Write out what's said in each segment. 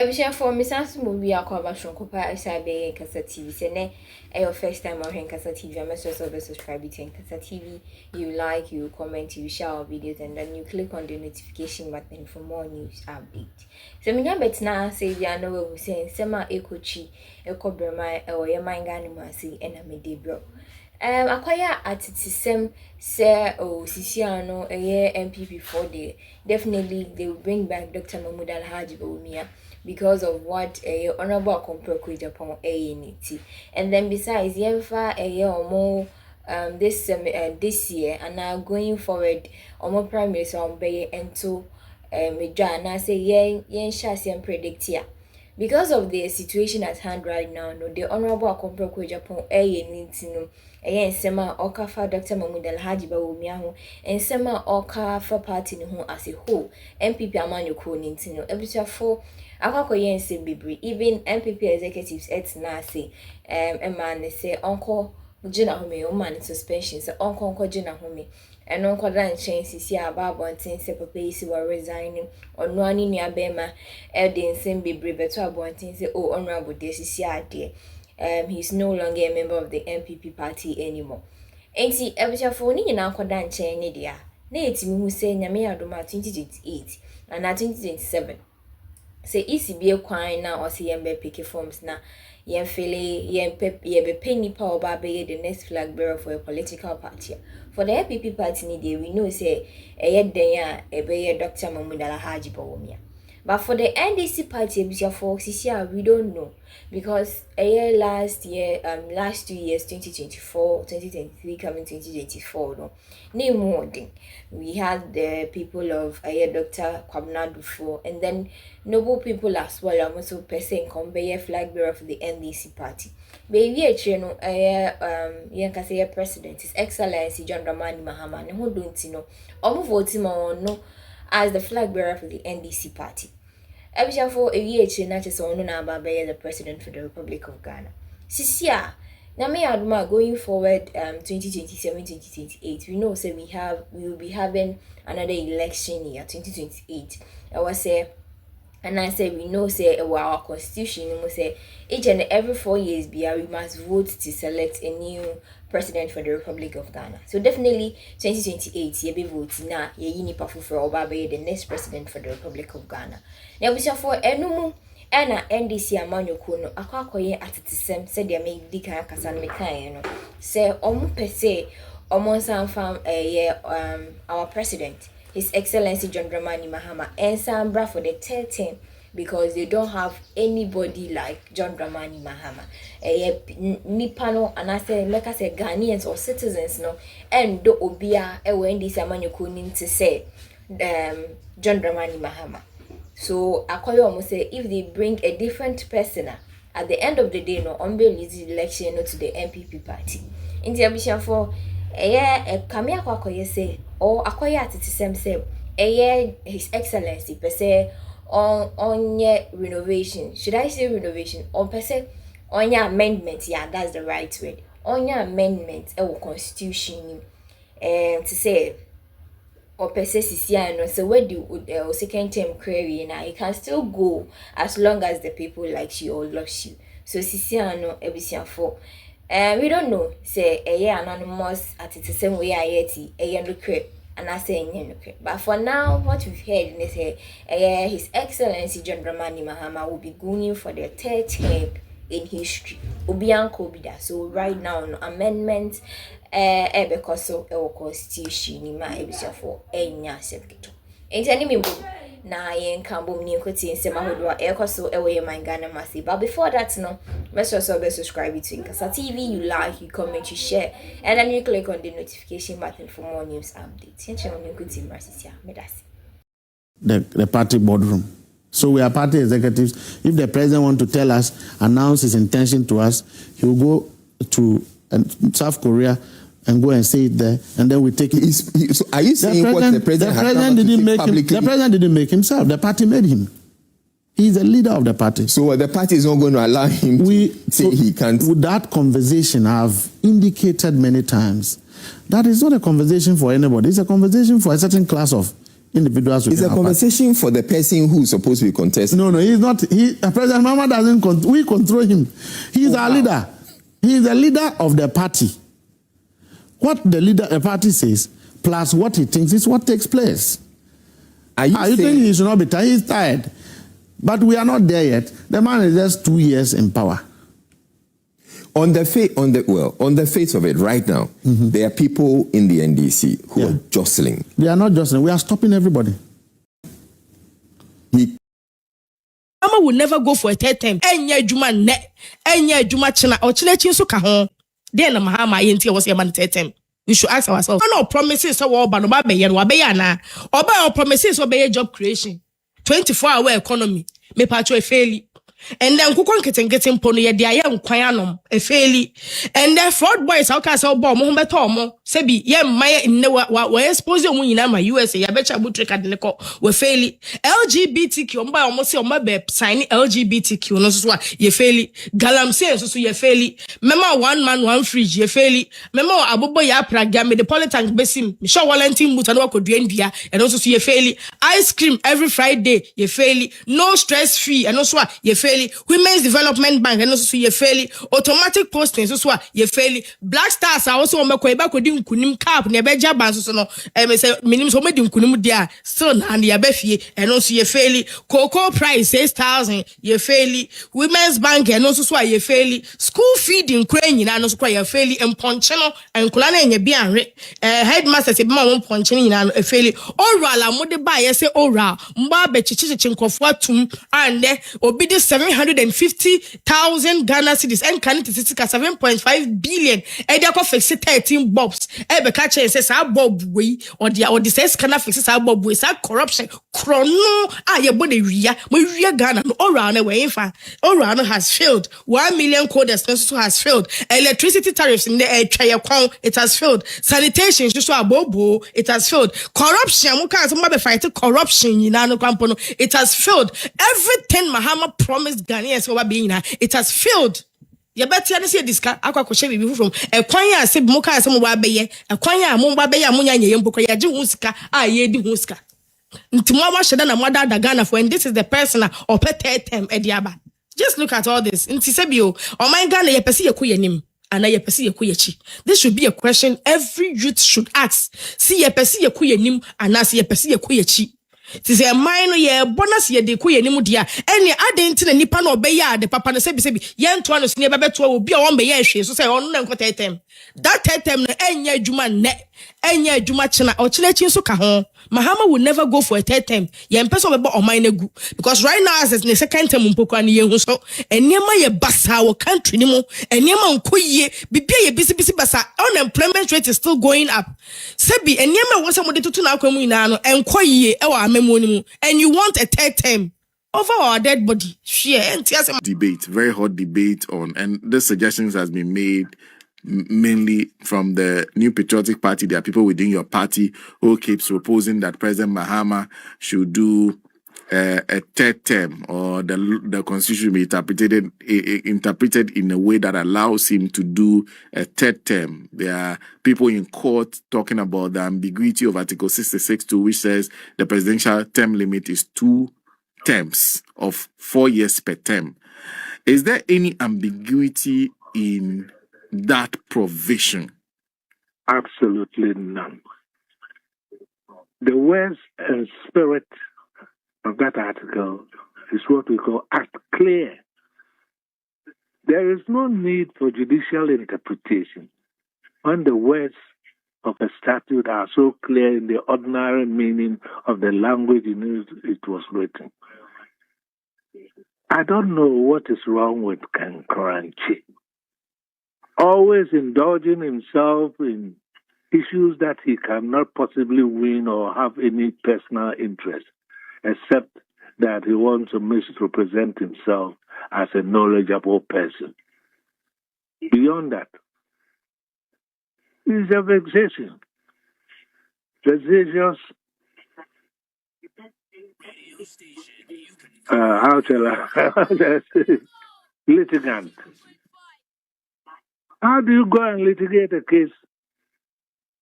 Ebisha for me sans movie akwa shonkopa isabe Kasa TV sene your first time on Kasa TV. I'm also subscribe to Kasa TV. You like, you comment, you share our videos, and then you click on the notification button for more news update. So me bet na say we know we say sema ekochi ekobrema e oye mangani masi ena me de bro. Akwaya atitisem say sisi ano MPP for the definitely they will bring back Dr. Mahmoud Alhaji Bawumia because of what Honorable Akompro Japan NDC. And then besides yemfa omo this year and now going forward omo prime minister ombeye ento medwa na say yen sha predict here. Because of the situation at hand right now, no, the Honorable Akompro Japan NDC no nsema oka fa Dr. Mahmoud Alhaji Bawumia ho nsema oka fa party ni ho as a whole MPP amanyoko ni ntino ebuchafo akwakoye nsem bebre even MPP executives na say man say onko gina home o man suspension say onko gina home eno nkoda nchen sisi ababo ntin se papa isi wa resigning onu ani ni abema e de nsem bebre beto abontin say oh honorable de sisi ade he's no longer a member of the MPP party anymore. Enti ebuchafo ni nyina nkoda nchen ni dia na etimi hu say nyame adoma 2028 and 2027 say ECB kwan na o say yembe pick forms na yemfele yembe penny power ba be the next flag bearer for a political party. For the MPP party ni dey we know say den a be Dr. Mahmoud Alhaji Bawumia. But for the NDC party, we don't know because last 2 years, 2024, 2023, coming 2024, no, name more thing. We had the people of Dr. Kwabena Dufo, and then noble people as well. I'm also person come be a flag bearer for the NDC party. Baby, president, His Excellency John Dramani Mahama, and who don't you know, or vote him on no. As the flag bearer for the NDC party. Ebishafo ewiye na chese onu na aba be the president for the Republic of Ghana. Sisia na me aduma going forward 2027-2028 we know say we will be having another election year 2028. I was say and I say we know say our constitution we say each and every 4 years we must vote to select a new president for the Republic of Ghana. So definitely 2028 ye be vote na ye yini pafu for oba be the next president for the Republic of Ghana. Now we for enumu ena NDC amanyoko no akwakoye atitisem said they make dika kasa no mekan no say omo pese omo sanfam our president His Excellency John Dramani Mahama and Sambra for the third term because they don't have anybody like John Dramani Mahama. Nipano and I say like I say Ghanaians or citizens no and do obia when this amanyoko to say John Dramani Mahama. So I call you almost say if they bring a different person at the end of the day no on the election no to the MPP party. In the ambition for kamia kwakoye say or akoya atitisem say His Excellency per se on your renovation. Should I say renovation or per se on your amendment? Yeah, that's the right word. On your amendment constitution to say or per se no so where do second term query now you can still go as long as the people like you or loves you. So no ebisian for we don't know say anonymous at the same way and I say but for now what we've heard they say His Excellency John Dramani Mahama will be going for the third term in history obianko bida. So right now no amendment because so constitution ni ma ebisia for enya sepketo enti me na yen kambo ni nkoti nsema hodo ekoso ewe man Ghana masi. But before that no make sure subscribe to Kasa TV, you like, you comment, you share, and then you click on the notification button for more news updates. The party boardroom. So we are party executives. If the president want to tell us, announce his intention to us, he will go to South Korea and go and say it there, and then we take it. So are you saying what the president didn't make him? The president didn't make himself. The party made him. He's the leader of the party. So the party is not going to allow him to say he can't. With that conversation, I've indicated many times that is not a conversation for anybody. It's a conversation for a certain class of individuals. It's a conversation for the person who's supposed to be contesting. No, he's not. President Mahama doesn't. We control him. He's our leader. He's the leader of the party. What the party says, plus what he thinks, is what takes place. You think he should not be tired? He's tired. But we are not there yet. The man is just 2 years in power. On the face of it, right now, there are people in the NDC who are jostling. They are not jostling. We are stopping everybody. Mama will never go for a third time. Enya juma ne, enya juma china. Or chile chinsu kahon. Then the Mahama yenti was your man third time. We should ask ourselves. No promises so oba no ba be yen wa be yana. Oba promises so be job creation. 24-hour economy. Me pacho e faili. And then kukon getting pono ye dia yam kwayanom e faili. And then fraud boys how can say bo mo beto mo sebi ye maye ne wa expose mu nyina ma USA ya becha butre card ne ko we faili. LGBTQ mba omo se omo be sign LGBTQ no so ye faili. Galamsey so ye faili. Mema one man one fridge ye faili. Mema abobo ya praga me the politics besim. Me sure Valentin Muta no ko duendua and also ye faili. Ice cream every Friday ye faili. No stress free and also ye faili. Women's Development Bank and also ye faili. Automatic posting so ye faili. Black Stars are also on ko di nkunim cap ne beja ban so no me say minim so me di nkunim dia still na ye befie and also ye faili. Cocoa price 6,000 ye faili. Women's Bank and also so ye faili. School feeding kra nyina no so ye faili. Emponche no enkola na enye bi anwe headmaster say be ma won ponche nyina no e faili. Oral amode ba ye say oral mba be chichichi nkofo atum and obi di 750,000 Ghana cedis and can it is 7.5 billion e dey go fix 13 bobs e be catch say sa bob we or the says can fix sa bob we sa corruption krono ye body wia we wia Ghana no oral na we fa oral no has failed 1 million coders also has failed electricity tariffs in the it has failed sanitation so abobo it has failed corruption we can some be fight corruption you know no kwampo it has failed everything Mahama promised Ghanaians over being it has failed. You better see this car. I could share with from a quanya said Moka some wabe, a quanya mumbabe, amunya yemboka, Juska, ye di huska. Tomorrow Shadana mother da Ghana for and this is the person or petem ediaba. Just look at all this. In Tisebio, or my Ghana, ye pesi kuyanim. And I pesi kuyachi. This should be a question every youth should ask. See ye pesi kuyanim and as ye pesi kuyachi. Tis a minor ye bonus ye de kuye ni mudia. Any adding nipa no be ya de papa no sebi yen to anos near beto will be on be ye so say on no tetem. That tetem no enya juma ne enya juma china or chilechi so ka ho. Mahama will never go for a third term. Yen person be on mine gu because right now as the second term mpoko ani ye hu so enema ye basa wo country ni mo enema nkoye bibia ye bisi basa unemployment rate is still going up. Sebi enema wo some de tutu na akwamu ina no enkoye e wa and you want a third term over our dead body. Debate, very hot debate on, and the suggestions has been made mainly from the New Patriotic Party. There are people within your party who keeps proposing that President Mahama should do a third term, or the constitution be interpreted in a way that allows him to do a third term. There are people in court talking about the ambiguity of Article 66(2), which says the presidential term limit is 2 terms of 4 years per term. Is there any ambiguity in that provision? Absolutely none. The words and spirit of that article is what we call act clear. There is no need for judicial interpretation when the words of a statute are so clear in the ordinary meaning of the language in which it was written. I don't know what is wrong with Kankaranchi. Always indulging himself in issues that he cannot possibly win or have any personal interest, except that he wants to misrepresent himself as a knowledgeable person. Beyond that, it's a vexation. Vexatious, how shall I say, litigant. How do you go and litigate a case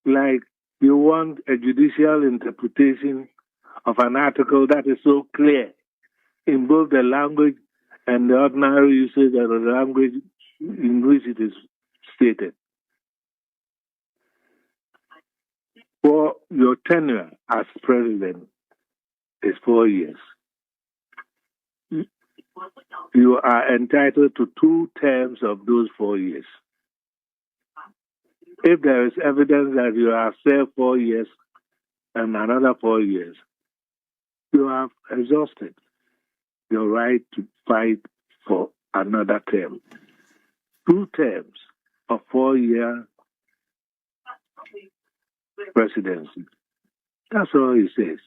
like you want a judicial interpretation of an article that is so clear in both the language and the ordinary usage of the language in which it is stated. For your tenure as president is 4 years. You are entitled to 2 terms of those 4 years. If there is evidence that you have served 4 years and another 4 years, you have exhausted your right to fight for another term. 2 terms of 4-year presidency. That's all he says.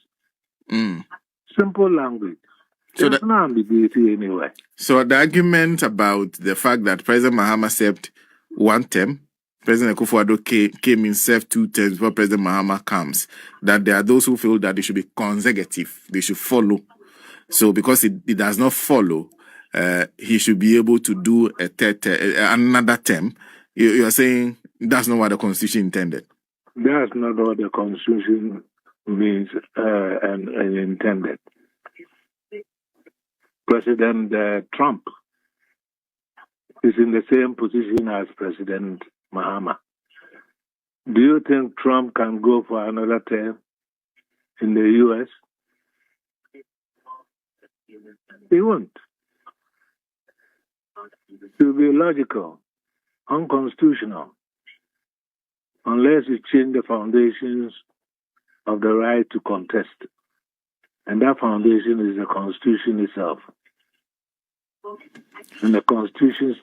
Simple language. So There's no ambiguity anywhere. So the argument about the fact that President Mahama served 1 term, President Akufo-Addo came in, served 2 terms before President Mahama comes, that there are those who feel that they should be consecutive, they should follow. So because it does not follow, he should be able to do another term. You are saying that's not what the Constitution intended. That's not what the Constitution means and intended. President Trump is in the same position as President Mahama. Do you think Trump can go for another term in the U.S.? He won't. It will be illogical, unconstitutional, unless you change the foundations of the right to contest. And that foundation is the Constitution itself. And the Constitution